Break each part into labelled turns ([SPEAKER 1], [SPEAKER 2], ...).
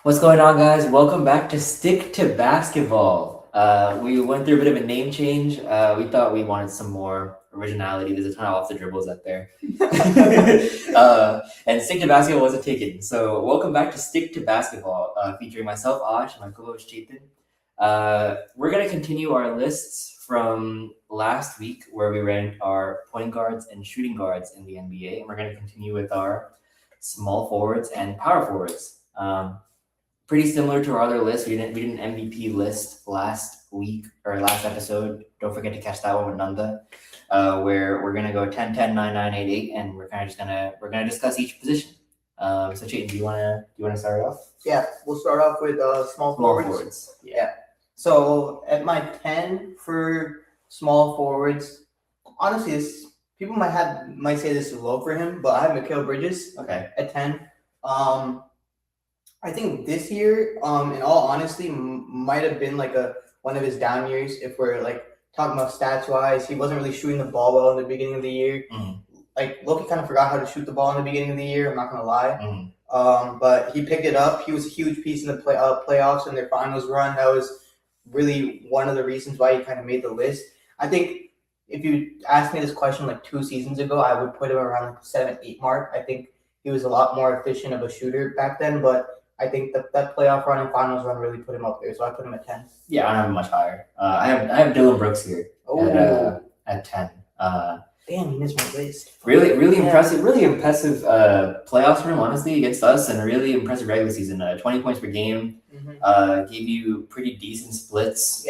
[SPEAKER 1] What's going on, guys? Welcome back to Stick to Basketball. We went through a bit of a name change. We thought we wanted some more originality. There's a ton of off the dribbles out there. And Stick to Basketball wasn't taken. So welcome back to Stick to Basketball, featuring myself, Ash, and my co-host, Chetan. We're going to continue our lists from last week where we ranked our point guards and shooting guards in the NBA. And we're going to continue with our small forwards and power forwards. Pretty similar to our other list. We did an MVP list last week or last episode. Don't forget to catch that one with Nanda, where we're gonna go 10, 10, 9, 9, 8, 8, and we're gonna discuss each position. So Chayton, do you wanna start off?
[SPEAKER 2] Yeah, we'll start off with small forwards. Yeah. So at my 10 for small forwards, honestly, people might say this is low for him, but I have Mikal Bridges.
[SPEAKER 1] Okay.
[SPEAKER 2] At 10. I think this year, in all honesty, might have been like one of his down years. If we're like talking about stats wise, he wasn't really shooting the ball well in the beginning of the year.
[SPEAKER 1] Mm-hmm.
[SPEAKER 2] Like Loki kind of forgot how to shoot the ball in the beginning of the year. I'm not gonna lie.
[SPEAKER 1] Mm-hmm.
[SPEAKER 2] But he picked it up. He was a huge piece in the playoffs and their finals run. That was really one of the reasons why he kind of made the list. I think if you asked me this question like 2 seasons ago, I would put him around like the 7-8 mark. I think he was a lot more efficient of a shooter back then, but I think that playoff run and finals run really put him up there, so I put him at 10.
[SPEAKER 1] Yeah, I don't have him much higher. I have Dylan Brooks here at 10.
[SPEAKER 2] Damn, he missed my list.
[SPEAKER 1] Really impressive playoffs for him, honestly, against us, and a really impressive regular season. 20 points per game, gave you pretty decent splits.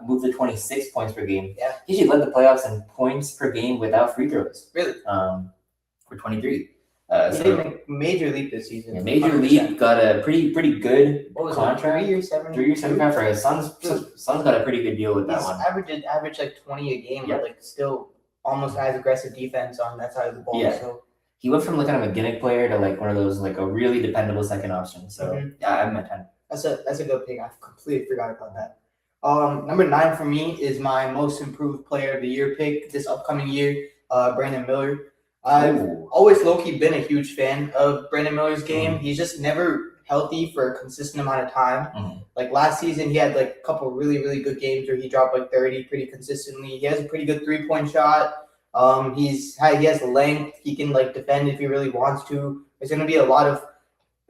[SPEAKER 1] Moved to 26 points per game.
[SPEAKER 2] Yeah,
[SPEAKER 1] he actually led the playoffs in points per game without free throws.
[SPEAKER 2] Really?
[SPEAKER 1] For 23.
[SPEAKER 2] He did make a major leap this season.
[SPEAKER 1] Yeah, major 100%. Leap, got a pretty good contract.
[SPEAKER 2] 3 years, 7
[SPEAKER 1] years contract for his son's got a pretty good deal with that one.
[SPEAKER 2] Average like 20 a game, but like still almost as aggressive defense on that side of the ball.
[SPEAKER 1] Yeah.
[SPEAKER 2] So
[SPEAKER 1] he went from like kind of a gimmick player to like one of those like a really dependable second option. So yeah, I'm at 10.
[SPEAKER 2] That's a good pick. I completely forgot about that. Number 9 for me is my most improved player of the year pick this upcoming year, Brandon Miller. I've always low-key been a huge fan of Brandon Miller's game. He's just never healthy for a consistent amount of time. Like last season, he had like a couple really, really good games where he dropped like 30 pretty consistently. He has a pretty good 3-point shot. He has length. He can like defend if he really wants to. There's going to be a lot of,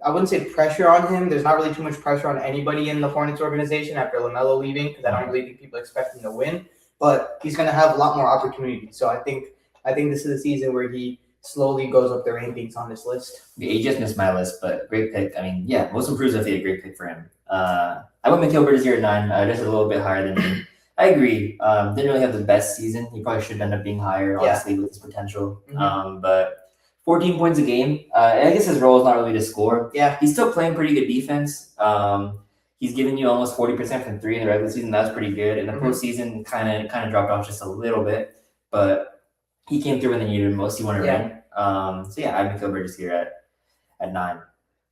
[SPEAKER 2] I wouldn't say pressure on him. There's not really too much pressure on anybody in the Hornets organization after LaMelo leaving, because I don't really think people expect him to win. But he's going to have a lot more opportunities. So I think this is the season where he slowly goes up the rankings on this list.
[SPEAKER 1] Yeah, he just missed my list, but great pick. I mean, yeah, most improved is definitely a great pick for him. I went Mikal Bridges here at 9, just a little bit higher than me. I agree. Didn't really have the best season. He probably should end up being higher, honestly, with his potential. But 14 points a game. I guess his role is not really to score.
[SPEAKER 2] Yeah,
[SPEAKER 1] he's still playing pretty good defense. He's giving you almost 40% from 3 in the regular season. That's pretty good. In the postseason, kind of dropped off just a little bit, but he came through when they needed him most. He won a ring. So yeah, I have Mikal Bridges here at 9.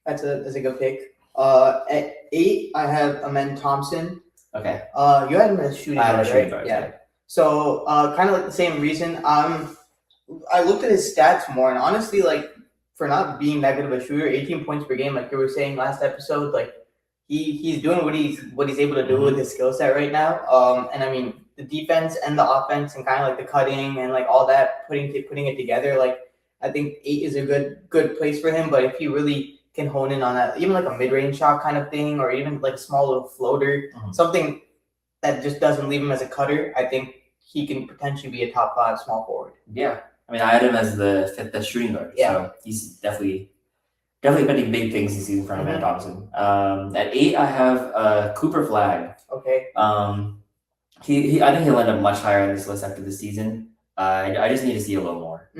[SPEAKER 2] That's a good pick. At 8, I have Amen Thompson.
[SPEAKER 1] Okay.
[SPEAKER 2] You had him as shooting guard, right?
[SPEAKER 1] Guard,
[SPEAKER 2] yeah. So kind of like the same reason. I looked at his stats more, and honestly, like for not being that good of a shooter, 18 points per game, like you were saying last episode, like he's doing what he's able to do with his skill set right now. And I mean, the defense and the offense and kind of like the cutting and like all that, putting it together, like I think 8 is a good place for him. But if he really can hone in on that, even like a mid-range shot kind of thing, or even like a small little floater, something that just doesn't leave him as a cutter, I think he can potentially be a top 5 small forward.
[SPEAKER 1] Yeah, I mean, I had him as the 5th best shooting guard. Yeah, so he's definitely betting big things this season for Amen Thompson. At 8, I have Cooper Flagg.
[SPEAKER 2] Okay.
[SPEAKER 1] I think he'll end up much higher on this list after the season. I just need to see a little more.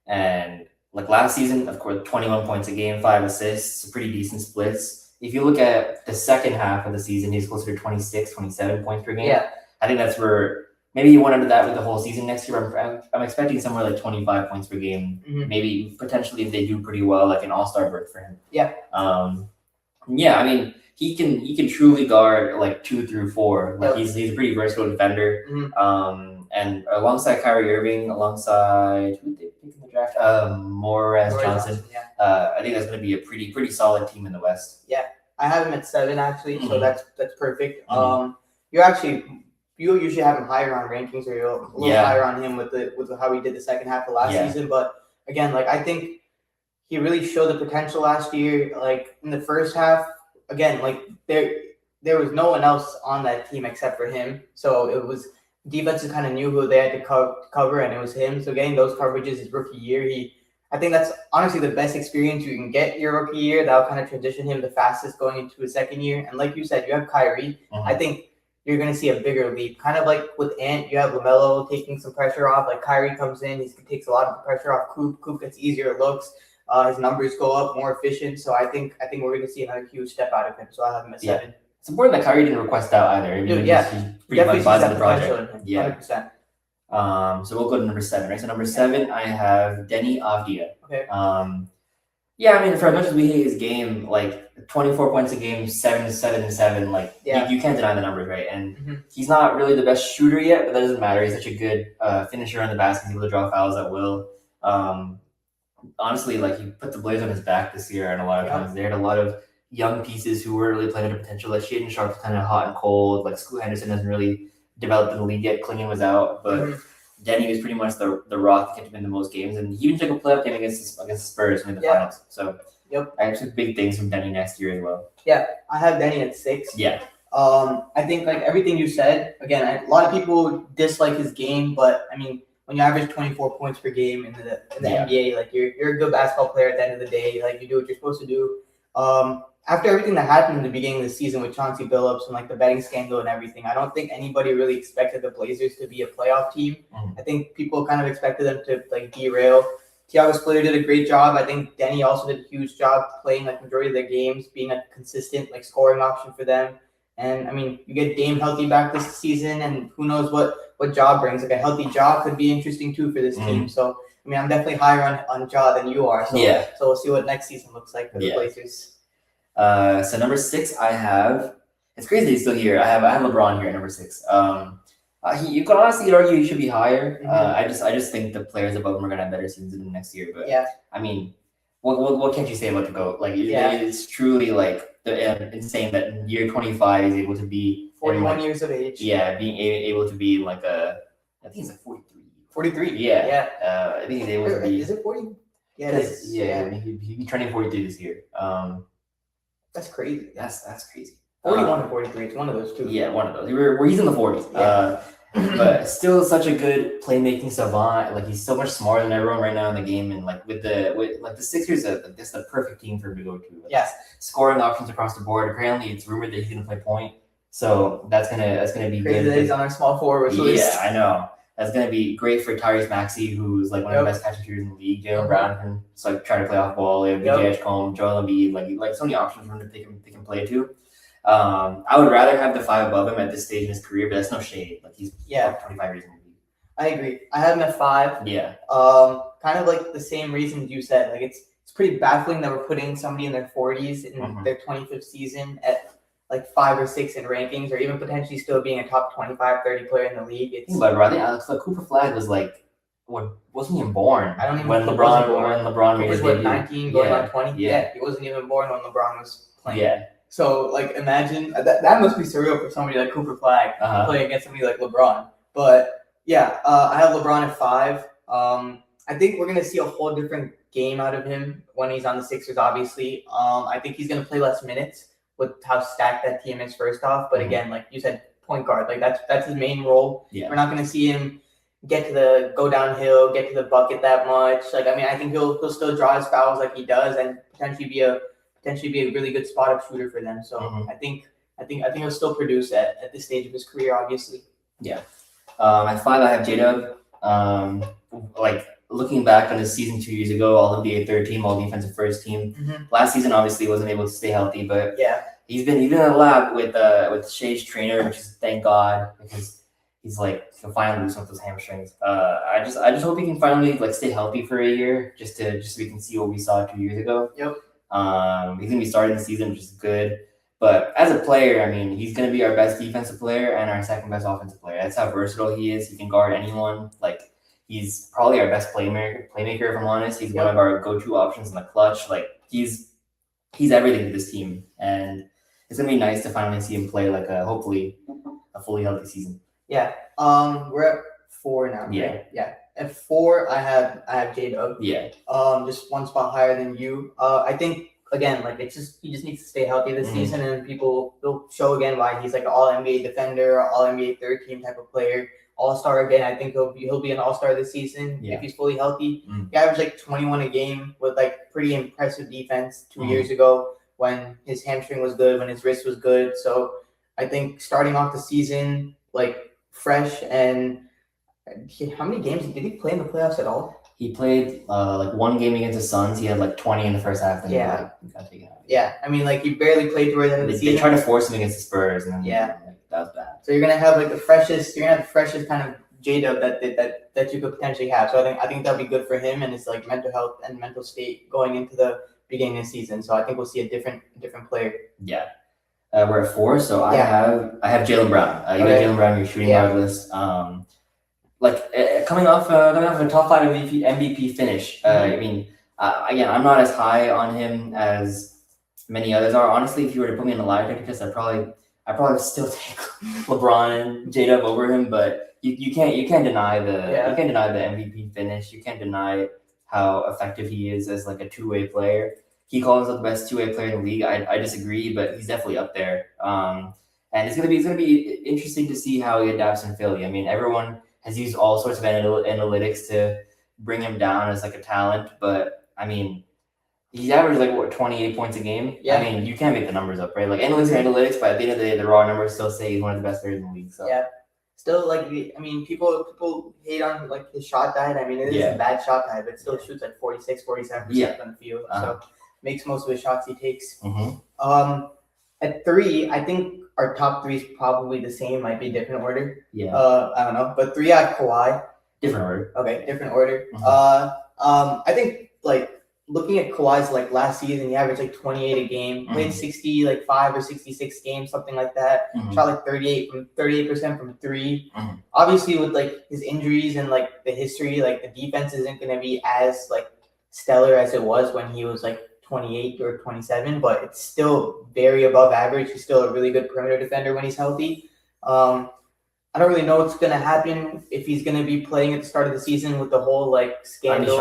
[SPEAKER 1] And like last season, of course, 21 points a game, 5 assists, pretty decent splits. If you look at the second half of the season, he's closer to 26, 27 points per game.
[SPEAKER 2] Yeah.
[SPEAKER 1] I think that's where maybe you went under that with the whole season next year. I'm expecting somewhere like 25 points per game. Maybe potentially if they do pretty well, like an all-star berth for him.
[SPEAKER 2] Yeah.
[SPEAKER 1] Yeah, I mean, he can truly guard like 2 through 4. Like he's a pretty versatile defender. And alongside Kyrie Irving, alongside who did they pick in the draft? Morris Johnson.
[SPEAKER 2] Yeah.
[SPEAKER 1] I think that's going to be a pretty solid team in the West.
[SPEAKER 2] Yeah. I have him at 7 actually, so
[SPEAKER 1] Mhm.
[SPEAKER 2] that's perfect.
[SPEAKER 1] Mhm.
[SPEAKER 2] You usually have him higher on rankings, or you're a little
[SPEAKER 1] Yeah.
[SPEAKER 2] higher on him with how he did the second half of last
[SPEAKER 1] Yeah.
[SPEAKER 2] season. But again, like I think he really showed the potential last year. Like in the first half, again, like there was no one else on that team except for him. So it was defenses kind of knew who they had to cover, and it was him. So getting those coverages his rookie year, I think that's honestly the best experience you can get your rookie year. That'll kind of transition him the fastest going into his second year. And like you said, you have Kyrie. I think you're going to see a bigger leap. Kind of like with Ant, you have LaMelo taking some pressure off. Like Kyrie comes in, he takes a lot of the pressure off. Coop gets easier looks. His numbers go up, more efficient. So I think we're going to see another huge step out of him. So I have him at 7.
[SPEAKER 1] It's important that Kyrie didn't request out either. I mean,
[SPEAKER 2] Dude,
[SPEAKER 1] he's pretty much buys the project.
[SPEAKER 2] Yeah. 100%.
[SPEAKER 1] So we'll go to number 7, right? So number 7, I have Denny Avdia.
[SPEAKER 2] Okay.
[SPEAKER 1] Yeah, I mean, for as much as we hate his game, like 24 points a game, 7, like you can't deny the numbers, right? And he's not really the best shooter yet, but that doesn't matter. He's such a good finisher on the basket. He's able to draw fouls at will. Honestly, like he put the Blazers on his back this year, and a lot of times they had a lot of young pieces who weren't really playing to potential. Like Shaden Sharp's kind of hot and cold. Like Scoot Henderson hasn't really developed in the league yet. Klingon was out, but Denny was pretty much the rock that kept him in the most games, and he even took a playoff game against the Spurs in the finals. So I expect big things from Denny next year as well.
[SPEAKER 2] Yeah, I have Denny at 6.
[SPEAKER 1] Yeah.
[SPEAKER 2] I think like everything you said. Again, a lot of people dislike his game, but I mean, when you average 24 points per game in the NBA, like you're a good basketball player at the end of the day. Like you do what you're supposed to do. After everything that happened in the beginning of the season with Chauncey Billups and like the betting scandal and everything, I don't think anybody really expected the Blazers to be a playoff team. I think people kind of expected them to like derail. Thiago Splitter did a great job. I think Denny also did a huge job playing like majority of their games, being a consistent like scoring option for them. And I mean, you get Dame healthy back this season, and who knows what Ja brings. Like a healthy Ja could be interesting too for this team. So I mean, I'm definitely higher on Ja than you are. So so we'll see what next season looks like for the Blazers.
[SPEAKER 1] So number 6, I have. It's crazy that he's still here. I have LeBron here at number 6. You could honestly argue he should be higher. I just think the players above him are gonna have better seasons in the next year. But I mean, what can't you say about the GOAT? Like it's truly like insane that in year 25 he's able to be
[SPEAKER 2] 41 years of age.
[SPEAKER 1] Yeah, being able to be like I think he's like 43.
[SPEAKER 2] 43.
[SPEAKER 1] Yeah. I think he's able to be.
[SPEAKER 2] Is it 40? Yeah, it is.
[SPEAKER 1] Yeah. He'd be turning 43 this year.
[SPEAKER 2] That's crazy.
[SPEAKER 1] That's crazy.
[SPEAKER 2] 41 and 43. It's one of those two.
[SPEAKER 1] Yeah, one of those. Where he's in the 40s. But still such a good playmaking savant. Like he's so much smarter than everyone right now in the game, and like with the Sixers, that's the perfect team for him to go to. Like, scoring options across the board. Apparently, it's rumored that he's gonna play point, so that's gonna be
[SPEAKER 2] crazy
[SPEAKER 1] good.
[SPEAKER 2] That he's on our small forward list.
[SPEAKER 1] Yeah, I know. That's gonna be great for Tyrese Maxey, who's like one of the best catch and shooters in the league. Jalen Brown can just like try to play off ball. Like BJ Edgecombe, Joel Embiid, like so many options for him that they can play to. I would rather have the 5 above him at this stage in his career, but that's no shade. Like he's 25 years in the league.
[SPEAKER 2] I agree. I have him at 5.
[SPEAKER 1] Yeah.
[SPEAKER 2] Kind of like the same reasons you said. Like it's pretty baffling that we're putting somebody in their 40s in their 25th season at like 5 or 6 in rankings, or even potentially still being a top 25, 30 player in the league.
[SPEAKER 1] But I think Cooper Flagg was like, wasn't even born.
[SPEAKER 2] I don't even
[SPEAKER 1] when
[SPEAKER 2] think
[SPEAKER 1] LeBron made his debut.
[SPEAKER 2] 19, going on 20. Yeah, he wasn't even born when LeBron was playing.
[SPEAKER 1] Yeah.
[SPEAKER 2] So like imagine that must be surreal for somebody like Cooper Flagg playing against somebody like LeBron. But yeah, I have LeBron at 5. I think we're gonna see a whole different game out of him when he's on the Sixers. Obviously, I think he's gonna play less minutes with how stacked that team is. First off, but again, like you said, point guard. Like that's his main role.
[SPEAKER 1] Yeah.
[SPEAKER 2] We're not gonna see him go downhill, get to the bucket that much. Like I mean, I think he'll still draw his fouls like he does, and potentially be a really good spot up shooter for them. So I think he'll still produce at this stage of his career, obviously.
[SPEAKER 1] Yeah. At 5, I have J-Dub. Like looking back on his season 2 years ago, all NBA third team, all defensive first team. Last season, obviously, wasn't able to stay healthy, but he's been in the lab with Shea's trainer, which is thank God, because he's like he'll finally loosen up those hamstrings. I just hope he can finally like stay healthy for a year, just so we can see what we saw 2 years ago.
[SPEAKER 2] Yep.
[SPEAKER 1] He's gonna be starting the season, which is good. But as a player, I mean, he's gonna be our best defensive player and our second best offensive player. That's how versatile he is. He can guard anyone. Like he's probably our best playmaker. If I'm honest, he's one of our go-to options in the clutch. Like he's everything to this team, and it's gonna be nice to finally see him play like hopefully a fully healthy season.
[SPEAKER 2] Yeah. We're at 4 now. Right?
[SPEAKER 1] Yeah.
[SPEAKER 2] Yeah. At 4, I have J-Dub.
[SPEAKER 1] Yeah.
[SPEAKER 2] Just one spot higher than you. I think again, like he just needs to stay healthy this season, and will show again why he's like an All NBA defender, All NBA third team type of player, All Star again. I think he'll be an All Star this season if he's fully healthy. He averaged like 21 a game with like pretty impressive defense 2 years ago when his hamstring was good, when his wrist was good. So I think starting off the season like fresh. And how many games did he play in the playoffs at all?
[SPEAKER 1] He played like one game against the Suns. He had like 20 in the first half. Then he got taken out.
[SPEAKER 2] Yeah, I mean, like he barely played towards the end of the season.
[SPEAKER 1] They tried to force him against the Spurs, and then that was bad.
[SPEAKER 2] So you're gonna have like the freshest kind of J-Dub that you could potentially have. So I think that'll be good for him and his like mental health and mental state going into the beginning of the season. So I think we'll see a different player.
[SPEAKER 1] Yeah. We're at 4, so I have Jalen Brown. You got Jalen Brown, your shooting guard list. Coming off a top 5 MVP finish. I mean, again, I'm not as high on him as many others are. Honestly, if you were to put me in a lie detector test, I'd probably still take LeBron and J-Dub over him. But you can't deny the MVP finish. You can't deny how effective he is as like a two-way player. He calls himself the best two-way player in the league. I disagree, but he's definitely up there. And it's gonna be interesting to see how he adapts in Philly. I mean, everyone has used all sorts of analytics to bring him down as like a talent, but I mean, he's averaged like 28 points a game. Yeah. I mean, you can't make the numbers up, right? Like analytics are analytics, but at the end of the day, the raw numbers still say he's one of the best players in the league. So
[SPEAKER 2] yeah. Still, like, I mean, people hate on like his shot diet. I mean, it is a bad shot diet, but still shoots like 46-47% on the field. So makes most of the shots he takes. At 3, I think our top 3 is probably the same. Might be different order. Yeah. I don't know, but 3 I have Kawhi.
[SPEAKER 1] Different order.
[SPEAKER 2] Okay, different order. I think like looking at Kawhi's like last season, he averaged like 28 a game, played 65 or 66 games, something like that. Shot like 38% from 3. Obviously, with like his injuries and like the history, like the defense isn't going to be as like stellar as it was when he was like 28 or 27, but it's still very above average. He's still a really good perimeter defender when he's healthy. I don't really know what's going to happen if he's going to be playing at the start of the season with the whole like scandal.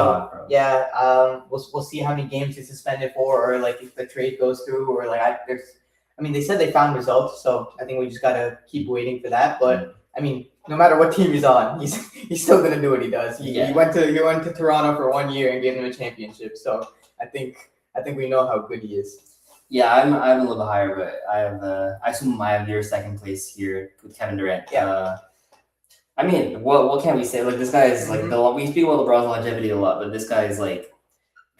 [SPEAKER 2] We'll see how many games he's suspended for, or like if the trade goes through, or like they said they found results, so I think we just got to keep waiting for that. But I mean, no matter what team he's on, he's still going to do what he does. He went to Toronto for 1 year and gave them a championship. So I think we know how good he is.
[SPEAKER 1] Yeah, I'm a little higher, but I assume I have your second place here with Kevin Durant. Yeah. I mean, what can we say? Like this guy is like we speak about LeBron's longevity a lot, but this guy is like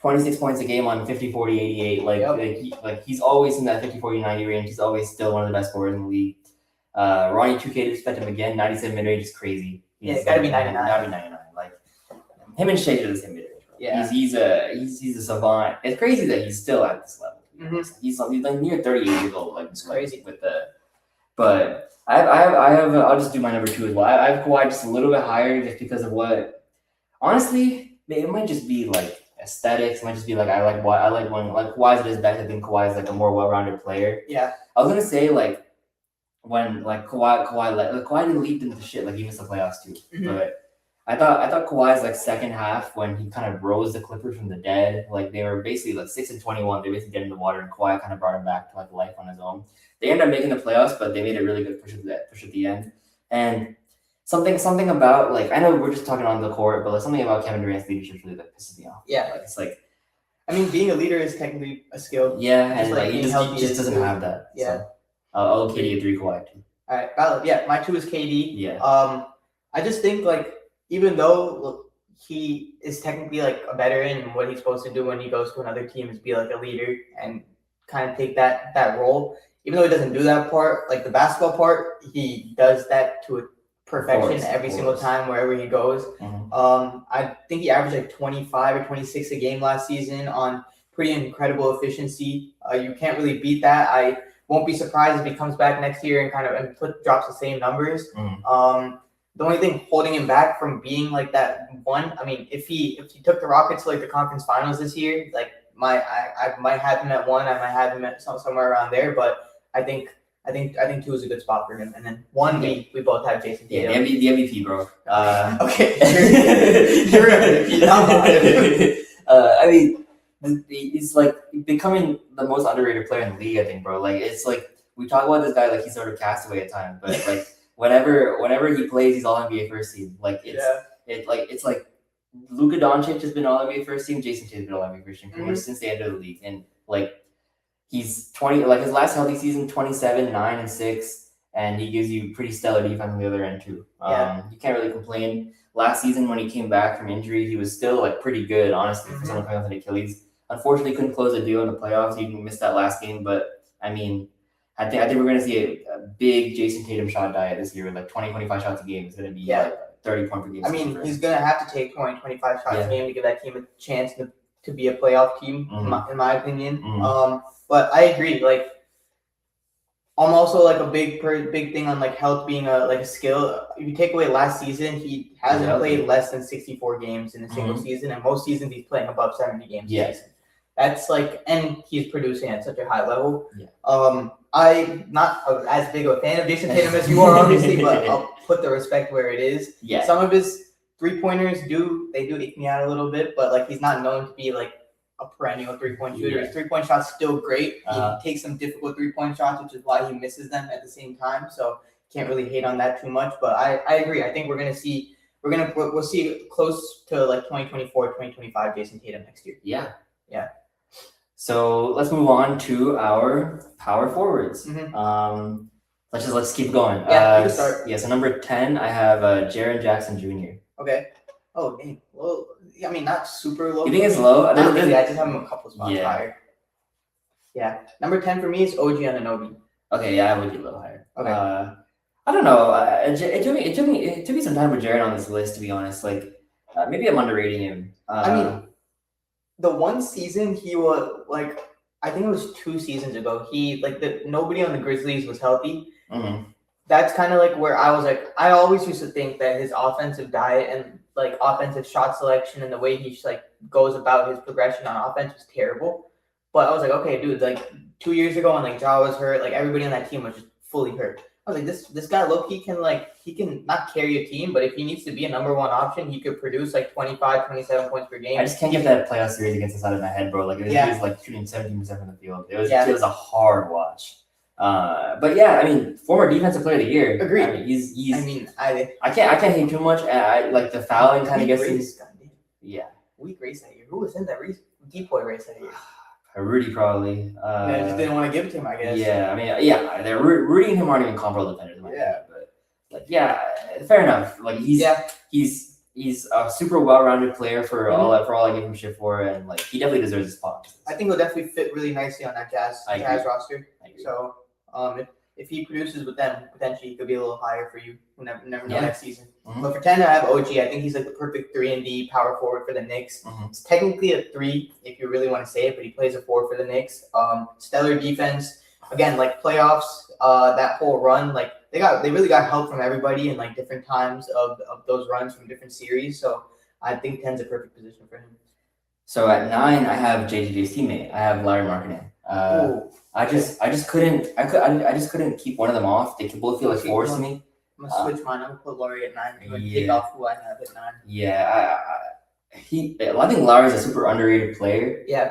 [SPEAKER 1] 26 points a game on 50, 40, 88. He's always in that 50, 40, 90 range. He's always still one of the best scorers in the league. Ronnie 2K to respect him again. 97 mid range is crazy.
[SPEAKER 2] It's gotta be 99.
[SPEAKER 1] Gotta be 99. Like him and Shea are the same mid range. Yeah. He's a savant. It's crazy that he's still at this level. He's like near 38 years old. Like it's crazy with the. But I have. I'll just do my number 2 as well. I have Kawhi just a little bit higher, just because of what. Honestly, it might just be like aesthetics. It might just be like I like when like Kawhi's at his best. I think Kawhi is like a more well-rounded player. Yeah. I was gonna say like when like Kawhi didn't lead into shit, like he missed the playoffs too. But I thought Kawhi's like second half, when he kind of rose the Clippers from the dead, like they were basically like 6-21. They basically dead in the water, and Kawhi kind of brought him back to like life on his own. They ended up making the playoffs, but they made a really good push at the end. And something about like, I know we're just talking on the court, but like something about Kevin Durant's leadership really like pisses me off. Yeah, like, it's like,
[SPEAKER 2] I mean, being a leader is technically a skill.
[SPEAKER 1] Yeah, and like he just doesn't have that. Yeah. So, I'll KD at 3, Kawhi 2.
[SPEAKER 2] All right, valid. Yeah, my 2 is KD. Yeah. I just think like, even though he is technically like a veteran, and what he's supposed to do when he goes to another team is be like a leader and kind of take that role. Even though he doesn't do that part, like the basketball part, he does that to a perfection every single time wherever he goes. I think he averaged like 25 or 26 a game last season on pretty incredible efficiency. You can't really beat that. I won't be surprised if he comes back next year and drops the same numbers. The only thing holding him back from being like that one, I mean, if he took the Rockets to like the conference finals this year, like I might have him at 1, I might have him at somewhere around there, but I think 2 is a good spot for him. And then 1, we both have Jason Tatum.
[SPEAKER 1] Yeah, the MVP, bro.
[SPEAKER 2] Okay, you're MVP, not mine.
[SPEAKER 1] I mean, he's like becoming the most underrated player in the league. I think, bro. Like it's like we talk about this guy like he's sort of castaway at times, but like whenever he plays, he's all NBA first team. Like it's like Luka Doncic has been all NBA first team. Jason Tatum's been all NBA first team pretty much since the end of the league, and like. He's 20, like his last healthy season, 27, 9, and 6, and he gives you pretty stellar defense on the other end too. You can't really complain. Last season when he came back from injury, he was still like pretty good, honestly, for someone coming off an Achilles. Unfortunately, couldn't close the deal in the playoffs. He missed that last game, but I mean, I think we're gonna see a big Jason Tatum shot diet this year, like 20, 25 shots a game. It's gonna be like 30 point per game.
[SPEAKER 2] I mean, he's gonna have to take 20, 25 shots a game to give that team a chance to be a playoff team, in my opinion. But I agree. Like, I'm also like a big thing on like health being a skill. If you take away last season, he hasn't played less than 64 games in a single season, and most seasons he's playing above 70 games a season. That's like, and he's producing at such a high level. I'm not as big of a fan of Jason Tatum as you are, obviously, but I'll put the respect where it is. Some of his 3-pointers do ick me out a little bit, but like he's not known to be like a perennial 3-point shooter. His 3-point shot's still great. He takes some difficult 3-point shots, which is why he misses them at the same time. So can't really hate on that too much. But I agree. I think we'll see close to like 2024, 2025 Jason Tatum next year. Yeah.
[SPEAKER 1] So let's move on to our power forwards. Let's keep going.
[SPEAKER 2] You can start.
[SPEAKER 1] So number 10, I have Jaren Jackson Jr.
[SPEAKER 2] Okay. Oh, dang. Well, I mean, not super low.
[SPEAKER 1] You think it's low?
[SPEAKER 2] I just have him a couple spots higher. Yeah. Number 10 for me is OG Anunoby.
[SPEAKER 1] Okay, yeah, I would be a little higher.
[SPEAKER 2] Okay.
[SPEAKER 1] I don't know. It took me some time with Jaren on this list, to be honest. Like, maybe I'm underrating him.
[SPEAKER 2] I mean, the one season he was like, I think it was 2 seasons ago. Nobody on the Grizzlies was healthy. That's kind of like where I was like, I always used to think that his offensive diet and like offensive shot selection and the way he just like goes about his progression on offense was terrible. But I was like, okay, dude, like 2 years ago when like Ja was hurt, like everybody on that team was just fully hurt. I was like, this guy, look, he can not carry a team, but if he needs to be a number 1 option, he could produce like 25, 27 points per game.
[SPEAKER 1] I just can't get that playoff series against us out of my head, bro. Like, he was like shooting 17% from the field. It was a hard watch. But yeah, I mean, former defensive player of the year.
[SPEAKER 2] Agreed.
[SPEAKER 1] I mean, I can't hate too much. I like the fouling kind of gets these.
[SPEAKER 2] Weak race that year. Who was in that decoy race that year?
[SPEAKER 1] Rudy probably.
[SPEAKER 2] I just didn't want to give it to him, I guess.
[SPEAKER 1] Yeah, I mean, they're Rudy and him aren't even comparable defenders. But like, fair enough. Like he's a super well-rounded player for all I give him shit for, and like he definitely deserves a spot.
[SPEAKER 2] I think he'll definitely fit really nicely on that Jazz roster. So if he produces with them, potentially he could be a little higher for you. We'll never know next season. But for 10, I have OG. I think he's like the perfect 3-and-D power forward for the Knicks. It's technically a 3 if you really want to say it, but he plays a 4 for the Knicks. Stellar defense. Again, like playoffs, that whole run, like they really got help from everybody in like different times of those runs from different series. So I think 10's a perfect position for him.
[SPEAKER 1] So at 9, I have JJJ's teammate. I have Larry Markkinen. I just couldn't keep one of them off. They both feel like 4s to me.
[SPEAKER 2] I'm gonna switch mine. I'm gonna put Laurie at 9. I'm gonna take off who I have at 9.
[SPEAKER 1] Yeah, I think Larry's a super underrated player.
[SPEAKER 2] Yeah.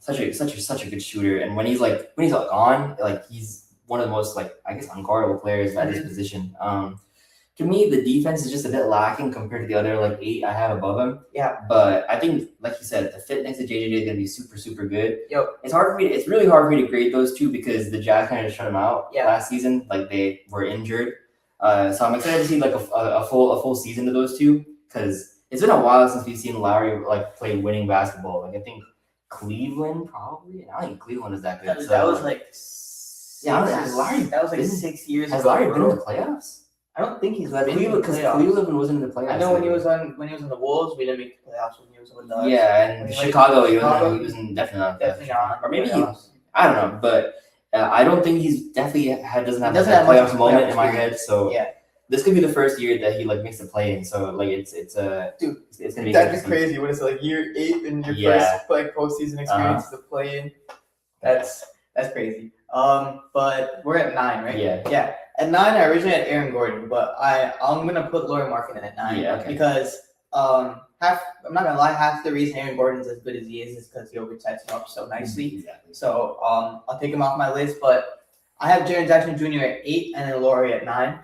[SPEAKER 1] Such a good shooter, and when he's on, like he's one of the most like I guess unguardable players at his position. To me, the defense is just a bit lacking compared to the other like 8 I have above him.
[SPEAKER 2] Yeah.
[SPEAKER 1] But I think, like you said, the fit next to JJJ is gonna be super, super good.
[SPEAKER 2] Yep.
[SPEAKER 1] It's really hard for me to grade those two because the Jazz kind of shut them out last season. Like they were injured. So I'm excited to see like a full season of those two because it's been a while since we've seen Lowry like play winning basketball. Like I think Cleveland probably. I don't think Cleveland is that good.
[SPEAKER 2] That was like
[SPEAKER 1] 6
[SPEAKER 2] years ago.
[SPEAKER 1] Has Lowry been in the playoffs?
[SPEAKER 2] I don't think he's
[SPEAKER 1] been because Cleveland wasn't in the playoffs.
[SPEAKER 2] I know when he was in the Wolves, we didn't make the playoffs when he was with us.
[SPEAKER 1] Yeah, and Chicago, he was definitely not. Or maybe I don't know, but I don't think he's definitely doesn't have that playoffs moment in my head. So this could be the first year that he like makes the play in. So like it's gonna be
[SPEAKER 2] that'd be crazy when it's like year 8 and your first like postseason experience to play in. That's crazy. But we're at 9, right?
[SPEAKER 1] Yeah.
[SPEAKER 2] Yeah. At 9, I originally had Aaron Gordon, but I'm gonna put Lauri Markkanen at 9.
[SPEAKER 1] Yeah, okay.
[SPEAKER 2] Because I'm not gonna lie, half the reason Aaron Gordon's as good as he is because Jokic sets him up so nicely.
[SPEAKER 1] Exactly.
[SPEAKER 2] So I'll take him off my list, but I have Jaren Jackson Jr. at 8 and then Lauri at 9.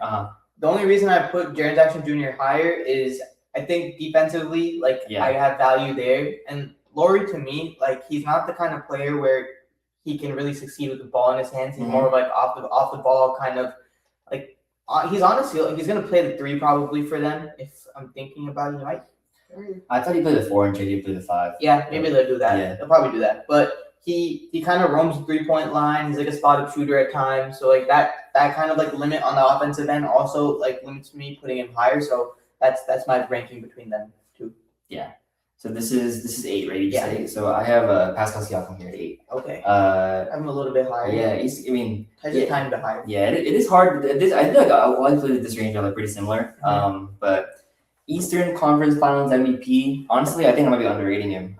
[SPEAKER 2] The only reason I put Jaren Jackson Jr. higher is I think defensively, I have value there. And Lauri, to me, he's not the kind of player where he can really succeed with the ball in his hands. He's more of off the ball kind of he's honestly he's gonna play the 3 probably for them. If I'm thinking about it,
[SPEAKER 1] I thought he played the 4 and JD played the 5.
[SPEAKER 2] Yeah, maybe they'll do that.
[SPEAKER 1] Yeah.
[SPEAKER 2] They'll probably do that. But he kind of roams the 3-point line. He's like a spot-up shooter at times. So that kind of limit on the offensive end also limits me putting him higher. So that's my ranking between them two.
[SPEAKER 1] Yeah. So this is 8, right?
[SPEAKER 2] Yeah.
[SPEAKER 1] Say? So I have Pascal Siakam here at 8.
[SPEAKER 2] Okay. I'm a little bit higher.
[SPEAKER 1] Yeah.
[SPEAKER 2] Just a tiny bit higher.
[SPEAKER 1] Yeah. It is hard. I feel like all I played this range are pretty similar. But Eastern Conference Finals MVP. Honestly, I think I might be underrating him.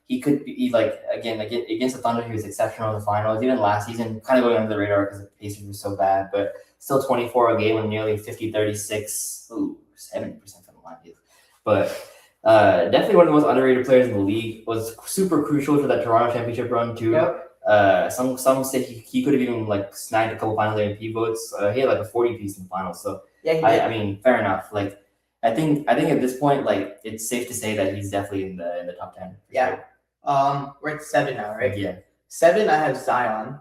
[SPEAKER 1] He could be again against the Thunder. He was exceptional in the finals. Even last season, kind of going under the radar because the Pacers were so bad. But still 24 a game with nearly 50, 36. Ooh, 70% from the line. But definitely one of the most underrated players in the league. Was super crucial for that Toronto championship run too.
[SPEAKER 2] Yep.
[SPEAKER 1] Some say he could have even snagged a couple finals MVP votes. He had a 40 piece in the finals. So
[SPEAKER 2] yeah, he did.
[SPEAKER 1] I mean, fair enough. I think at this point, it's safe to say that he's definitely in the top 10.
[SPEAKER 2] Yeah. Sure. We're at 7 now, right?
[SPEAKER 1] Yeah.
[SPEAKER 2] 7, I have Zion.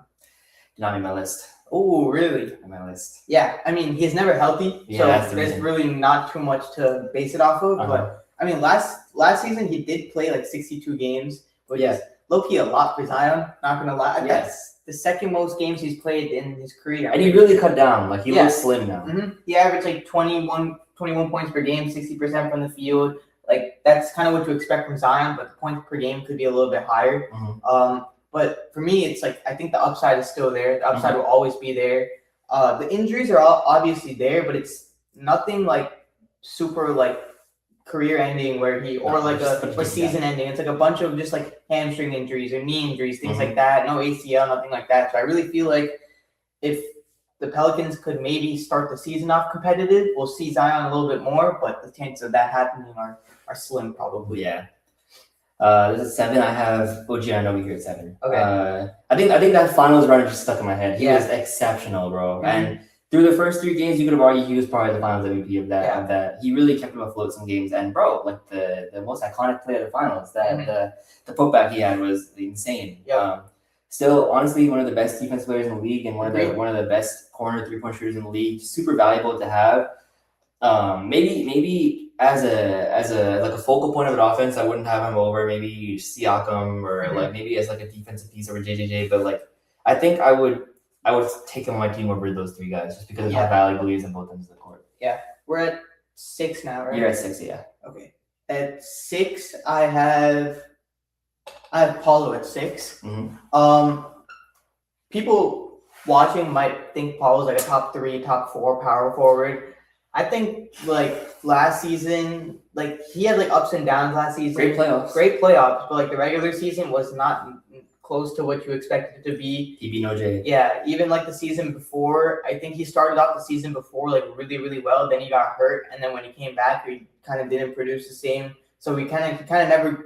[SPEAKER 1] Not in my list.
[SPEAKER 2] Oh, really?
[SPEAKER 1] On my list.
[SPEAKER 2] Yeah. I mean, he's never healthy, so there's really not too much to base it off of. But I mean, last season he did play 62 games, which is low-key a lot for Zion. Not gonna lie. That's the second most games he's played in his career.
[SPEAKER 1] And he really cut down. He looks slim now.
[SPEAKER 2] Mm-hmm. He averaged 21 points per game, 60% from the field. That's kind of what you expect from Zion, but the points per game could be a little bit higher. But for me, it's I think the upside is still there. The upside will always be there. The injuries are obviously there, but it's nothing super career ending where or season ending. It's a bunch of just hamstring injuries or knee injuries, things like that. No ACL, nothing like that. So I really feel if the Pelicans could maybe start the season off competitive, we'll see Zion a little bit more, but the chances of that happening are slim probably.
[SPEAKER 1] Yeah. This is 7. I have OG Anunoby here at 7.
[SPEAKER 2] Okay.
[SPEAKER 1] I think that finals run just stuck in my head. He was exceptional, bro. And through the first 3 games, you could have argued he was probably the finals MVP of that. He really kept him afloat some games. And bro, the most iconic play of the finals, the putback he had was insane. Still, honestly, one of the best defense players in the league and one of the best corner 3-point shooters in the league. Super valuable to have. Maybe as a focal point of an offense, I wouldn't have him over maybe Siakam or maybe as a defensive piece over JJJ. But I think I would take him on my team over those 3 guys just because of how valuable he is in both ends of the court. Yeah,
[SPEAKER 2] we're at 6 now, right?
[SPEAKER 1] You're at 6, yeah.
[SPEAKER 2] Okay, at 6 I have Paolo at 6. People watching might think Paolo's a top 3, top 4 power forward. I think last season, he had ups and downs last season.
[SPEAKER 1] Great
[SPEAKER 2] playoffs, but the regular season was not close to what you expected it to be.
[SPEAKER 1] TB no J.
[SPEAKER 2] Yeah, even the season before, I think he started off the season before really, really well. Then he got hurt, and then when he came back, he kind of didn't produce the same. So he kind of never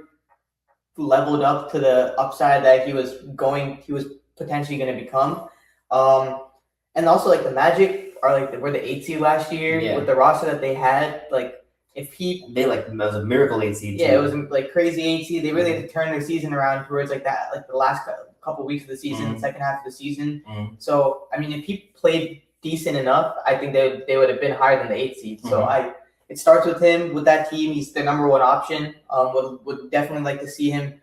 [SPEAKER 2] leveled up to the upside that he was potentially going to become. And also the Magic were the 8 seed last year with the roster that they had.
[SPEAKER 1] It was a miracle 8 seed.
[SPEAKER 2] Yeah, it was crazy 8 seed. They really had to turn their season around towards that, the last couple weeks of the season, second half of the season. So I mean, if he played decent enough, I think they would have been higher than the 8 seed. So it starts with him with that team. He's the number 1 option. Would definitely like to see him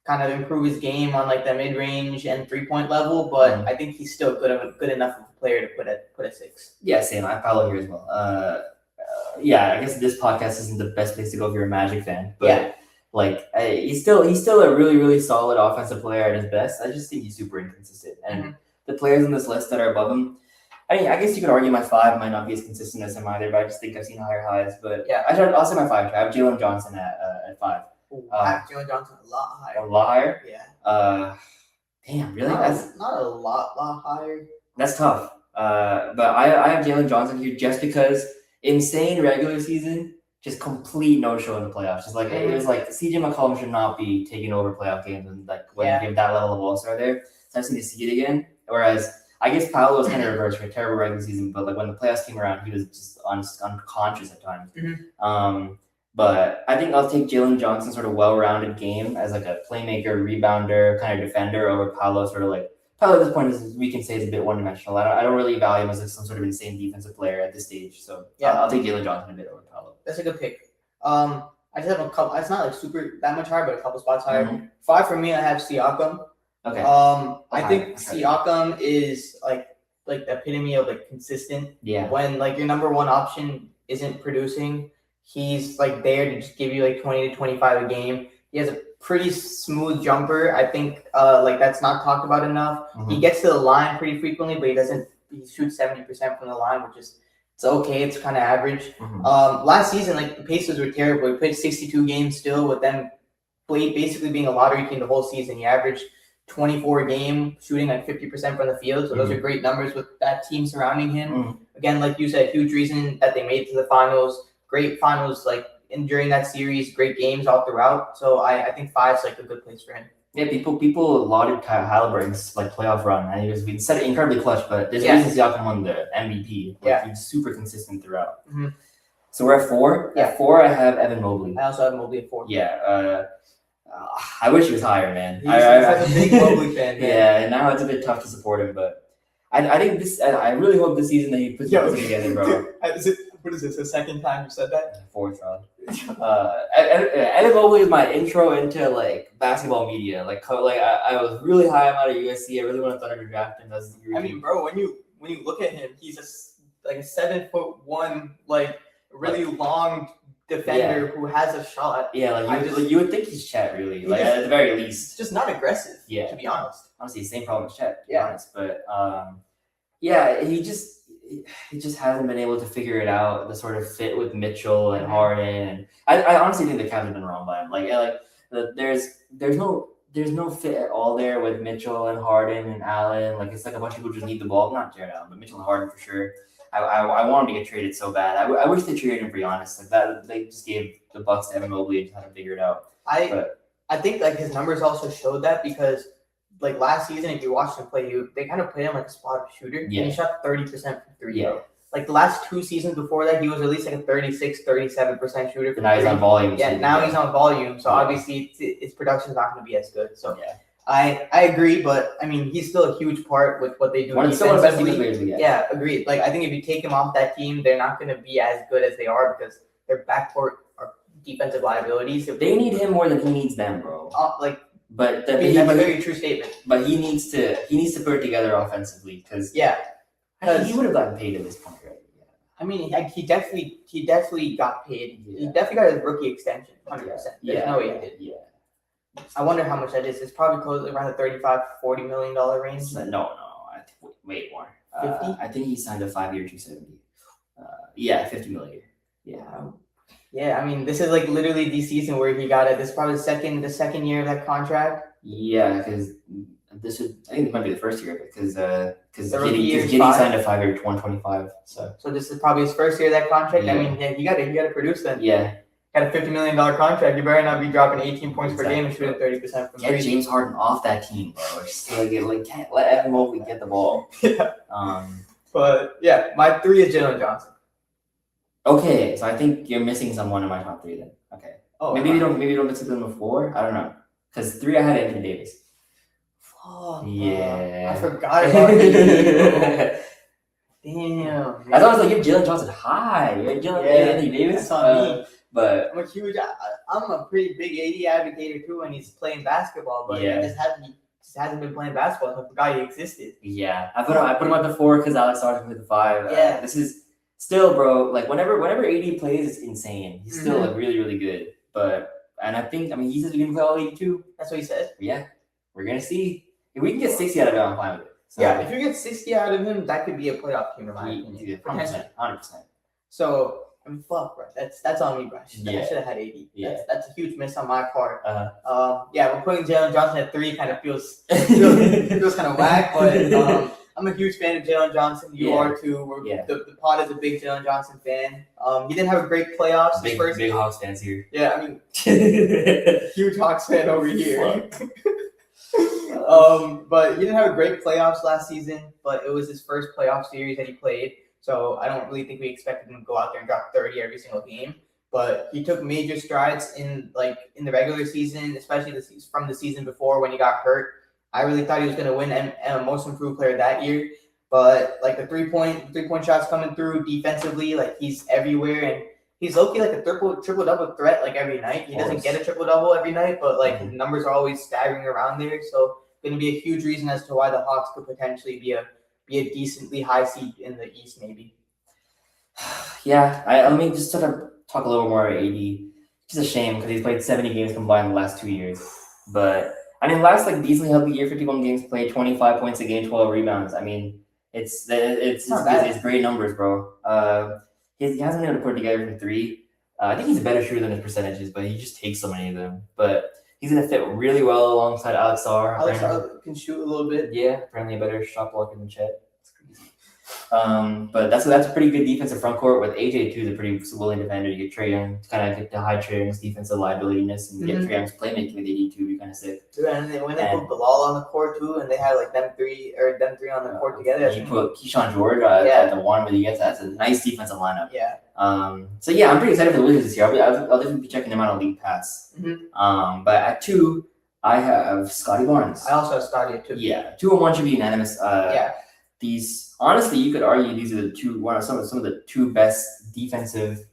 [SPEAKER 2] kind of improve his game on the mid-range and 3-point level, but I think he's still good enough of a player to put at 6.
[SPEAKER 1] Yeah, same. I follow here as well. I guess this podcast isn't the best place to go if you're a Magic fan, but he's still a really, really solid offensive player at his best. I just think he's super inconsistent, and the players on this list that are above him, I mean, I guess you could argue my 5 might not be as consistent as him either, but I just think I've seen higher highs. But I'll say my 5. I have Jalen Johnson at 5.
[SPEAKER 2] I have Jalen Johnson a lot higher.
[SPEAKER 1] A lot higher?
[SPEAKER 2] Yeah.
[SPEAKER 1] Damn, really?
[SPEAKER 2] That's not a lot higher.
[SPEAKER 1] That's tough. But I have Jalen Johnson here just because insane regular season, just complete no show in the playoffs. Just like it was like CJ McCollum should not be taking over playoff games and like when you give that level of all-star there. So I just need to see it again. Whereas I guess Paolo was kind of reversed for a terrible regular season, but like when the playoffs came around, he was just unconscious at times. But I think I'll take Jalen Johnson sort of well-rounded game as like a playmaker, rebounder, kind of defender over Paolo. Sort of like Paolo at this point is we can say is a bit one-dimensional. I don't really value him as like some sort of insane defensive player at this stage. So I'll take Jalen Johnson a bit over Paolo.
[SPEAKER 2] That's a good pick. I just have a couple. It's not like super that much higher, but a couple spots higher. 5 for me. I have Siakam.
[SPEAKER 1] Okay.
[SPEAKER 2] I think Siakam is like the epitome of like consistent.
[SPEAKER 1] Yeah.
[SPEAKER 2] When like your number one option isn't producing, he's like there to just give you like 20 to 25 a game. He has a pretty smooth jumper. I think like that's not talked about enough. He gets to the line pretty frequently, but he shoots 70% from the line, which is it's okay. It's kind of average. Last season, like the Pacers were terrible. He played 62 games still with them basically being a lottery team the whole season. He averaged 24 a game, shooting like 50% from the field. So those are great numbers with that team surrounding him. Again, like you said, huge reason that they made it to the finals. Great finals, like during that series, great games all throughout. So I think 5's like a good place for him.
[SPEAKER 1] Yeah, people lauded Halliburton's like playoff run, and he said it incredibly clutch. But there's reasons Siakam won the MVP. Like, he's super consistent throughout. So we're at 4. At 4, I have Evan Mobley.
[SPEAKER 2] I also have Mobley at 4.
[SPEAKER 1] Yeah. I wish he was higher, man.
[SPEAKER 2] He's a big Mobley fan, man.
[SPEAKER 1] Yeah, and now it's a bit tough to support him, but I think this. I really hope this season that he puts it together, bro.
[SPEAKER 2] What is this? The second time you said that?
[SPEAKER 1] 4th round. Evan Mobley is my intro into like basketball media. Like I was really high out of USC. I really wanted Thunder to draft him.
[SPEAKER 2] I mean, bro, when you look at him, he's a 7'1", like really long defender who has a shot. Yeah,
[SPEAKER 1] like you would think he's Chet, really. Like at the very least,
[SPEAKER 2] just not aggressive. Yeah, to be honest.
[SPEAKER 1] Honestly, same problem as Chet. To be honest, but he just hasn't been able to figure it out. The sort of fit with Mitchell and Harden. And I honestly think the Cavs have been wrong by him. There's no fit at all there with Mitchell and Harden and Allen. Like it's like a bunch of people just need the ball. Not Jared Allen, but Mitchell and Harden for sure. I want him to get traded so bad. I wish they traded him, to be honest. Like that, they just gave the Bucks to Evan Mobley and just had to figure it out.
[SPEAKER 2] I think like his numbers also showed that because like last season, if you watched him play, they kind of played him like a spot shooter. Yeah. And he shot 30% from 3. Yeah. Like the last 2 seasons before that, he was at least like a 36, 37% shooter.
[SPEAKER 1] Now he's on volume.
[SPEAKER 2] Yeah, now he's on volume. So obviously his production's not going to be as good. So I agree, but I mean, he's still a huge part with what they do.
[SPEAKER 1] One of the best players we get.
[SPEAKER 2] Yeah, agreed. Like I think if you take him off that team, they're not going to be as good as they are because their backcourt are defensive liabilities.
[SPEAKER 1] They need him more than he needs them, bro. But
[SPEAKER 2] that's a very true statement.
[SPEAKER 1] But he needs to put it together offensively because he would have gotten paid at this point, right? Yeah.
[SPEAKER 2] I mean, he definitely got paid. Yeah. He definitely got his rookie extension, 100%. There's no way he did. Yeah. I wonder how much that is. It's probably close around the $35-40 million range.
[SPEAKER 1] No. I think way more.
[SPEAKER 2] 50?
[SPEAKER 1] I think he signed a 5-year $270. $50 million. Yeah.
[SPEAKER 2] Yeah, I mean, this is like literally the season where he got it. This is probably the second year of that contract.
[SPEAKER 1] Yeah, because I think it might be the first year because Giddey signed a 5-year $125. So
[SPEAKER 2] this is probably his first year of that contract. Yeah. I mean, you got to produce then.
[SPEAKER 1] Yeah.
[SPEAKER 2] Got a $50 million contract. You better not be dropping 18 points per game and shooting 30% from 3.
[SPEAKER 1] Get James Harden off that team, bro. Just can't let Evan Mobley get the ball.
[SPEAKER 2] Yeah. But yeah, my 3 is Jalen Johnson.
[SPEAKER 1] Okay, so I think you're missing someone in my top 3 then. Okay. Oh, maybe you don't mix it in with 4. I don't know. Because 3 I had Anthony Davis.
[SPEAKER 2] Oh,
[SPEAKER 1] yeah.
[SPEAKER 2] I forgot about it. Damn.
[SPEAKER 1] I thought it was like you're Jalen Johnson high. You're Anthony Davis.
[SPEAKER 2] That's on me.
[SPEAKER 1] But
[SPEAKER 2] I'm a pretty big AD advocate too when he's playing basketball, but he just hasn't been playing basketball, so I forgot he existed.
[SPEAKER 1] Yeah. I put him at the 4 because Alex started with the 5.
[SPEAKER 2] Yeah.
[SPEAKER 1] This is still, bro, like whenever AD plays, it's insane. He's still like really, really good. And I think, he says we can play all 82.
[SPEAKER 2] That's what he said.
[SPEAKER 1] Yeah. We're going to see. If we can get 60 out of him, I'm fine with it. So,
[SPEAKER 2] if you get 60 out of him, that could be a playoff team in my opinion.
[SPEAKER 1] 100%.
[SPEAKER 2] So I mean, fuck, bro. That's on me, bro. I should have had 80.
[SPEAKER 1] Yeah.
[SPEAKER 2] That's a huge miss on my part.
[SPEAKER 1] Uh-huh.
[SPEAKER 2] We're putting Jalen Johnson at 3 kind of feels kind of whack, but I'm a huge fan of Jalen Johnson. You are too. The pod is a big Jalen Johnson fan. He didn't have a great playoffs.
[SPEAKER 1] Big Hawks fans here.
[SPEAKER 2] Yeah, I mean, huge Hawks fan over here. But he didn't have a great playoffs last season, but it was his first playoff series that he played. So I don't really think we expected him to go out there and drop 30 every single game. But he took major strides in the regular season, especially from the season before when he got hurt. I really thought he was going to win Most Improved Player that year. But like the three-point shots coming through defensively, like he's everywhere, and he's low-key like a triple-double threat like every night. He doesn't get a triple-double every night, but like the numbers are always staggering around there. So going to be a huge reason as to why the Hawks could potentially be a decently high seed in the East, maybe.
[SPEAKER 1] Yeah, let me just sort of talk a little more about AD. It's a shame because he's played 70 games combined in the last 2 years. But I mean, last like decently healthy year, 51 games played, 25 points a game, 12 rebounds. I mean, it's great numbers, bro. He hasn't been able to put it together from 3. I think he's a better shooter than his percentages, but he just takes so many of them. But he's going to fit really well alongside Alex Sarr.
[SPEAKER 2] Alex Sarr can shoot a little bit.
[SPEAKER 1] Yeah, apparently a better shot blocker than Chet. That's crazy. But that's a pretty good defensive front court with AJ too. Is a pretty willing defender. You get Trae Young to kind of get to hide Trae Young's defensive liabilitiness and get Trae Young's playmaking with AD too. Be kind of sick.
[SPEAKER 2] Yeah, and when they put Bilal on the court too, and they had like them three on the court together.
[SPEAKER 1] You put Keyshawn George at the 1 where you get that's a nice defensive lineup.
[SPEAKER 2] Yeah.
[SPEAKER 1] So yeah, I'm pretty excited for the Wizards this year. I'll definitely be checking them out on League Pass. But at 2, I have Scotty Barnes.
[SPEAKER 2] I also have Scotty at 2.
[SPEAKER 1] Yeah, 2 and 1 should be unanimous. These honestly, you could argue these are some of the 2 best defensive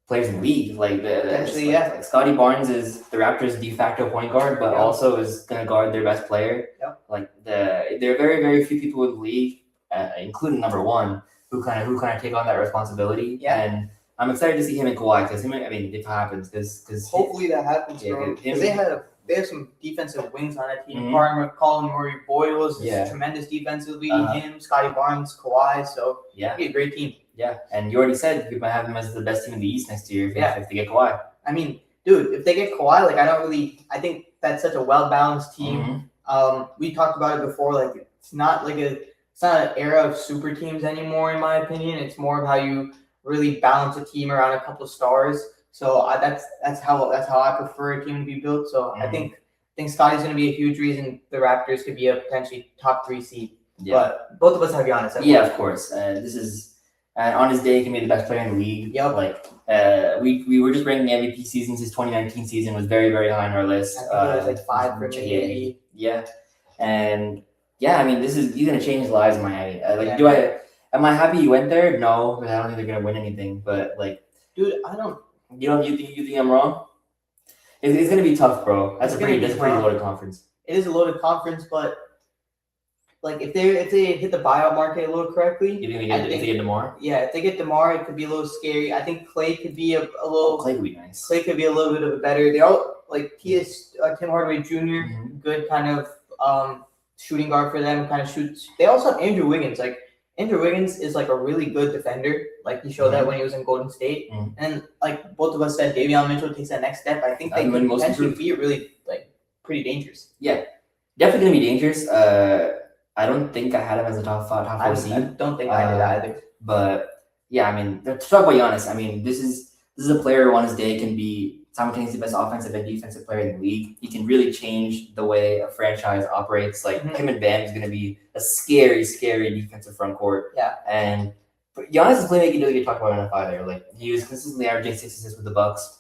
[SPEAKER 1] players in the league. Like like Scotty Barnes is the Raptors' de facto point guard, but also is going to guard their best player.
[SPEAKER 2] Yep.
[SPEAKER 1] Like there are very very few people in the league, including number 1, who kind of take on that responsibility.
[SPEAKER 2] Yeah.
[SPEAKER 1] And I'm excited to see him and Kawhi because if it happens, because
[SPEAKER 2] hopefully that happens, bro. Because they have some defensive wings on that team. Colin Murray-Boyles is tremendous defensively. Him, Scotty Barnes, Kawhi. So it'll be a great team. Yeah, and you already said you might have them as the best team in the East next year if they get Kawhi. I mean, dude, if they get Kawhi, I think that's such a well-balanced team. We talked about it before. Like it's not an era of super teams anymore, in my opinion. It's more of how you really balance a team around a couple of stars. So that's how I prefer a team to be built. So I think Scotty's going to be a huge reason the Raptors could be a potentially top 3 seed. Yeah. But both of us have Giannis.
[SPEAKER 1] Yeah, of course. This is on his day he can be the best player in the league.
[SPEAKER 2] Yep.
[SPEAKER 1] Like we were just ranking the MVP seasons. His 2019 season was very very high on our list.
[SPEAKER 2] I think it was 5 for me.
[SPEAKER 1] Yeah, and I mean he's going to change his lives in Miami. Am I happy he went there? No, because I don't think they're going to win anything. But
[SPEAKER 2] dude, I don't.
[SPEAKER 1] You think I'm wrong? It's gonna be tough, bro. That's a pretty loaded conference.
[SPEAKER 2] It is a loaded conference, but if they hit the buyout market a little correctly,
[SPEAKER 1] you think if they get DeMar?
[SPEAKER 2] Yeah, if they get DeMar, it could be a little scary. I think Clay could be a little.
[SPEAKER 1] Clay would be nice.
[SPEAKER 2] Clay could be a little bit of a better. They all Tim Hardaway Jr. Good kind of shooting guard for them. Kind of shoots. They also have Andrew Wiggins. Andrew Wiggins is a really good defender. He showed that when he was in Golden State. And both of us said, Davion Mitchell takes that next step. I think they could potentially be really pretty dangerous. Yeah, definitely gonna be dangerous.
[SPEAKER 1] I don't think I had him as a top 4 seed.
[SPEAKER 2] I don't think I did either.
[SPEAKER 1] But yeah, I mean, to talk about Giannis, I mean, this is a player who on his day can be simultaneously the best offensive and defensive player in the league. He can really change the way a franchise operates. Him and Bam is going to be a scary, scary defensive front court.
[SPEAKER 2] Yeah.
[SPEAKER 1] And Giannis' playmaking doesn't get talked about enough either. He was consistently averaging 6 assists with the Bucks.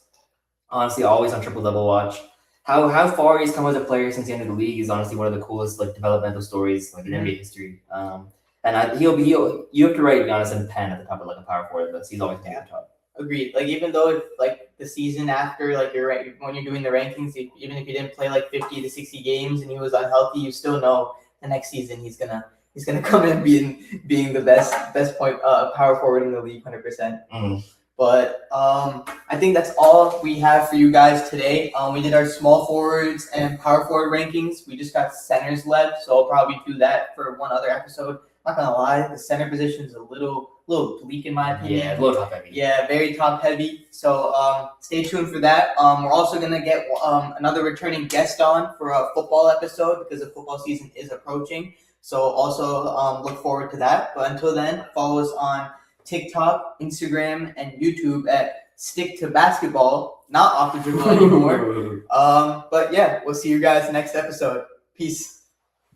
[SPEAKER 1] Honestly, always on triple-double watch. How far he's come as a player since the end of the league is honestly one of the coolest developmental stories in NBA history. And you have to write Giannis in pen at the top of a power forward list. He's always going to be at the top.
[SPEAKER 2] Agreed. Even though the season after when you're doing the rankings, even if you didn't play 50 to 60 games and he was unhealthy, you still know the next season he's gonna come in being the best point power forward in the league, 100%. But I think that's all we have for you guys today. We did our small forwards and power forward rankings. We just got centers left, so I'll probably do that for one other episode. not gonna lie, the center position is a little bleak in my opinion.
[SPEAKER 1] Yeah, a little top heavy.
[SPEAKER 2] Yeah, very top heavy. So stay tuned for that. We're also gonna get another returning guest on for a football episode because the football season is approaching. So also look forward to that. But until then, follow us on TikTok, Instagram, and YouTube at Stick to Basketball, not Off the Dribble anymore. But yeah, we'll see you guys next episode. Peace.